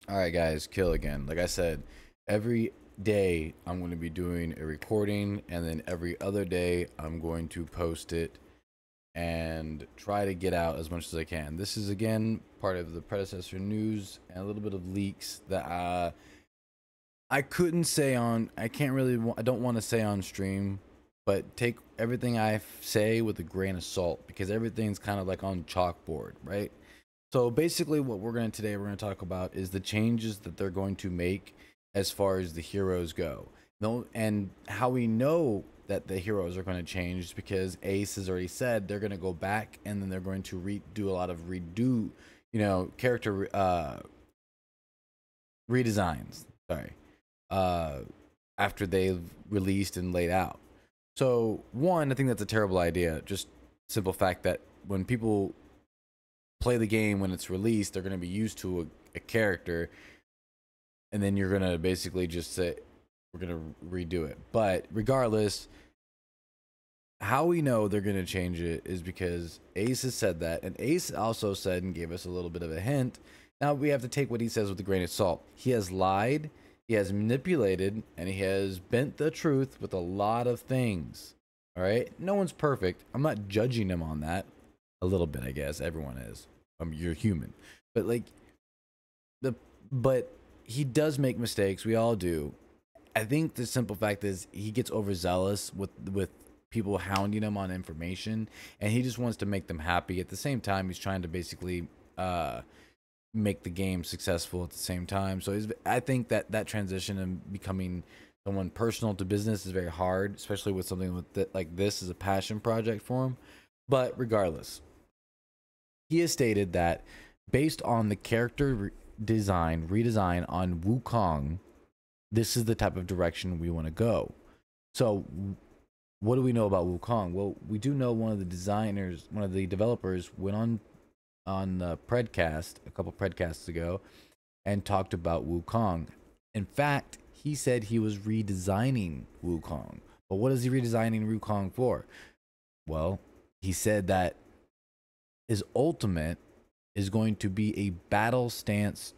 All right, guys, kill again. Like I said, every day I'm going to be doing a recording, and then every other day I'm going to post it and try to get out as much as I can. This is again part of the predecessor news and a little bit of leaks that I couldn't say on. I can't really. I don't want to say on stream, but take everything I say with a grain of salt because everything's kind of like on chalkboard, right? So basically, what we're going to today we're going to talk about is the changes that they're going to make as far as the heroes go. No, and how we know that the heroes are going to change is because Ace has already said they're going to go back and then they're going to do a lot of character redesigns. Sorry, uh, after they've released and laid out. So one, I think that's a terrible idea. Just simple fact that when people play the game when it's released, they're going to be used to a character, and then you're going to basically just say we're going to redo it. But regardless, how we know they're going to change it is because Ace has said that, and Ace also said and gave us a little bit of a hint. Now we have to take what he says with a grain of salt. He has lied, he has manipulated, and he has bent the truth with a lot of things. All right, no one's perfect. I'm not judging him on that. A little bit, I guess. Everyone is. You're human, but like the but he does make mistakes. We all do. I think the simple fact is he gets overzealous with people hounding him on information, and he just wants to make them happy. At the same time, he's trying to basically make the game successful at the same time. So I think that transition and becoming someone personal to business is very hard, especially with something like this is a passion project for him. But regardless, he has stated that based on the character redesign on WuKong, this is the type of direction we want to go. So, what do we know about WuKong? Well, we do know one of the developers went on the Predcast a couple Predcasts ago and talked about WuKong. In fact, he said he was redesigning WuKong. But what is he redesigning WuKong for? Well, he said that his ultimate is going to be a battle stance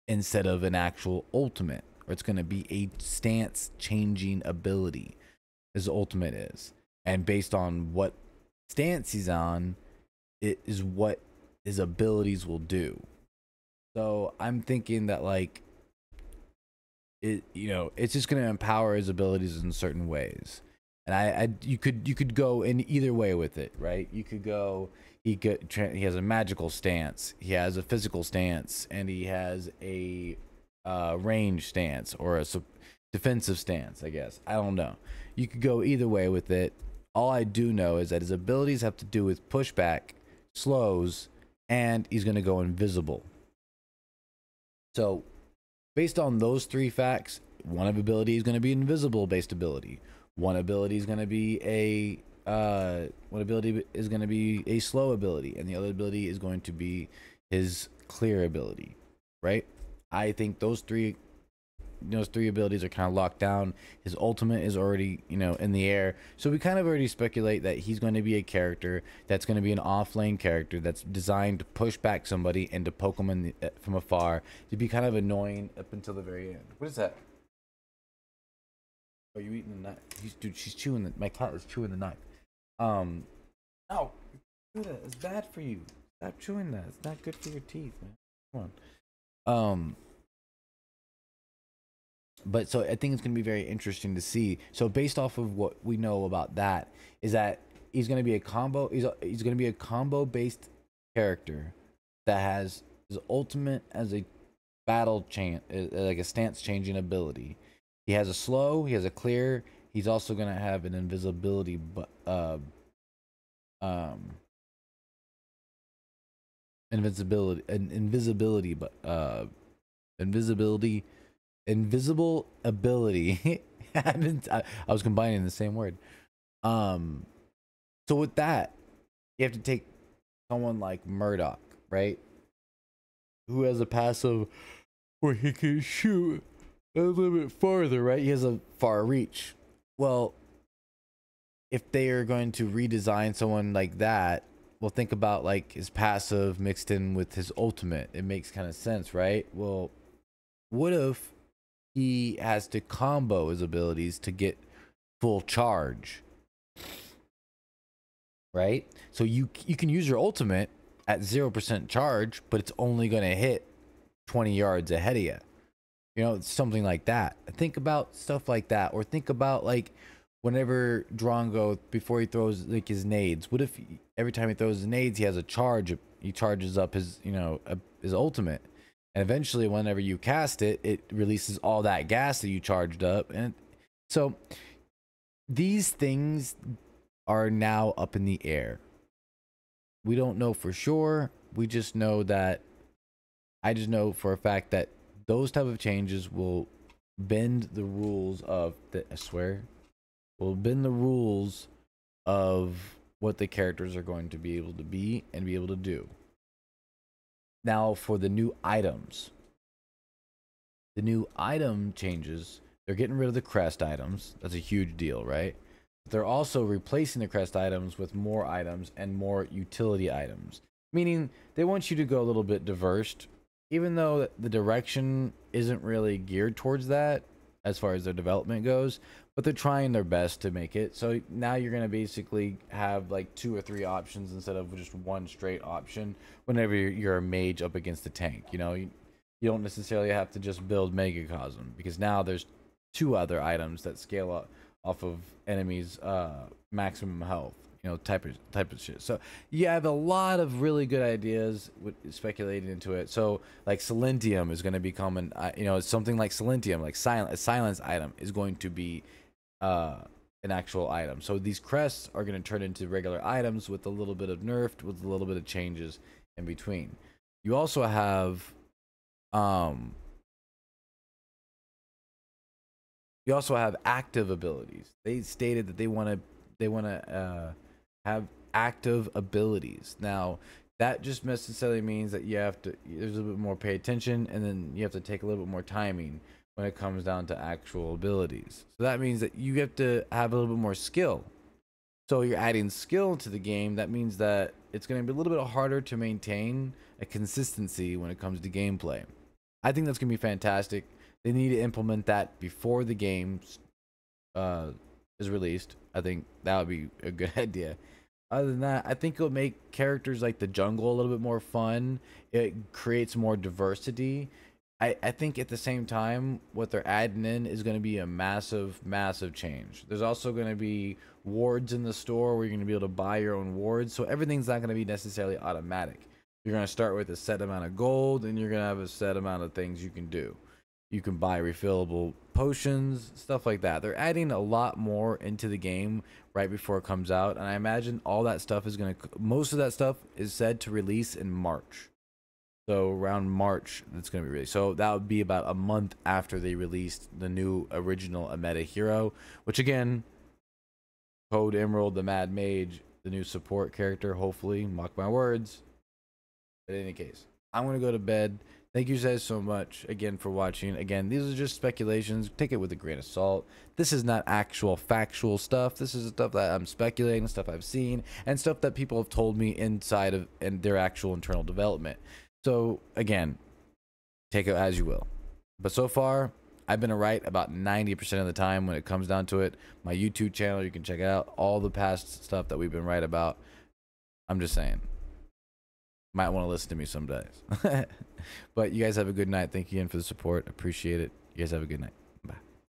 instead of an actual ultimate, or it's going to be a stance changing ability. His ultimate is, and based on what stance he's on, it is what his abilities will do. So I'm thinking that like it's just going to empower his abilities in certain ways. And you could go in either way with it, right? You could go he has a magical stance, he has a physical stance, and he has a range stance or a defensive stance, I guess. I don't know. You could go either way with it. All I do know is that his abilities have to do with pushback, slows, and he's going to go invisible. So based on those three facts, one ability is going to be invisible based ability. One ability is going to be a slow ability, and the other ability is going to be his clear ability, right? I think those three abilities are kind of locked down. His ultimate is already in the air, so we kind of already speculate that he's going to be a character that's going to be an off lane character that's designed to push back somebody and to poke them from afar, to be kind of annoying up until the very end. What is that? Are you eating the knife? Dude, she's chewing my cat is chewing the knife. No, it's bad for you. Stop chewing that. It's not good for your teeth, man. Come on. But so I think it's gonna be very interesting to see. So based off of what we know about that, is that he's gonna be a combo. He's gonna be a combo based character that has his ultimate as a battle like a stance changing ability. He has a slow. He has a clear. He's also gonna have an invisibility, but invisibility, but invisible ability. I was combining the same word. So with that, you have to take someone like Murdoch, right? Who has a passive where he can shoot a little bit farther, right? He has a far reach. Well, if they are going to redesign someone like that, well, think about like his passive mixed in with his ultimate. It makes kind of sense, right? Well, what if he has to combo his abilities to get full charge, right? So you can use your ultimate at 0% charge, but it's only going to hit 20 yards ahead of you. You know, something like that. Think about stuff like that, or think about like whenever Drongo, before he throws like his nades, what if every time he throws his nades, he has a charge, he charges up his, you know, his ultimate, and eventually whenever you cast it, it releases all that gas that you charged up. And so these things are now up in the air. We don't know for sure. We just know that, I just know for a fact that those type of changes will bend the rules of the, I swear, will bend the rules of what the characters are going to be able to be and be able to do. Now for the new items. The new item changes, they're getting rid of the crest items. That's a huge deal, right? They're also replacing the crest items with more items and more utility items. Meaning they want you to go a little bit diverse, even though the direction isn't really geared towards that as far as their development goes, but they're trying their best to make it. So now you're going to basically have like 2 or 3 options instead of just one straight option whenever you're a mage up against a tank. You know, you don't necessarily have to just build Megacosm, because now there's 2 other items that scale up off of enemies' maximum health, you know, type of shit. So you have a lot of really good ideas with speculating into it. So like Silentium is going to become an, you know, something like Silentium, like a silence item is going to be an actual item. So these crests are going to turn into regular items with a little bit of nerfed, with a little bit of changes in between. You also have active abilities. They stated that they want to have active abilities. Now, that just necessarily means that you have to, there's a little bit more pay attention, and then you have to take a little bit more timing when it comes down to actual abilities. So that means that you have to have a little bit more skill. So you're adding skill to the game. That means that it's going to be a little bit harder to maintain a consistency when it comes to gameplay. I think that's going to be fantastic. They need to implement that before the game is released. I think that would be a good idea. Other than that, I think it'll make characters like the jungle a little bit more fun. It creates more diversity. I think at the same time, what they're adding in is going to be a massive, massive change. There's also going to be wards in the store where you're going to be able to buy your own wards. So everything's not going to be necessarily automatic. You're going to start with a set amount of gold, and you're going to have a set amount of things you can do. You can buy refillable potions, stuff like that. They're adding a lot more into the game right before it comes out. And I imagine all that stuff is going to, most of that stuff is said to release in March. So around March, it's going to be released. So that would be about a month after they released the new original Ameta hero, which again, Code Emerald, the Mad Mage, the new support character, hopefully, mark my words. But in any case, I'm going to go to bed. Thank you guys so much again for watching. Again, these are just speculations. Take it with a grain of salt. This is not actual factual stuff. This is stuff that I'm speculating, stuff I've seen, and stuff that people have told me inside of their actual internal development. So again, take it as you will. But so far, I've been right about 90% of the time when it comes down to it. My YouTube channel, you can check it out. All the past stuff that we've been right about. I'm just saying. Might want to listen to me some days. But you guys have a good night. Thank you again for the support. Appreciate it. You guys have a good night.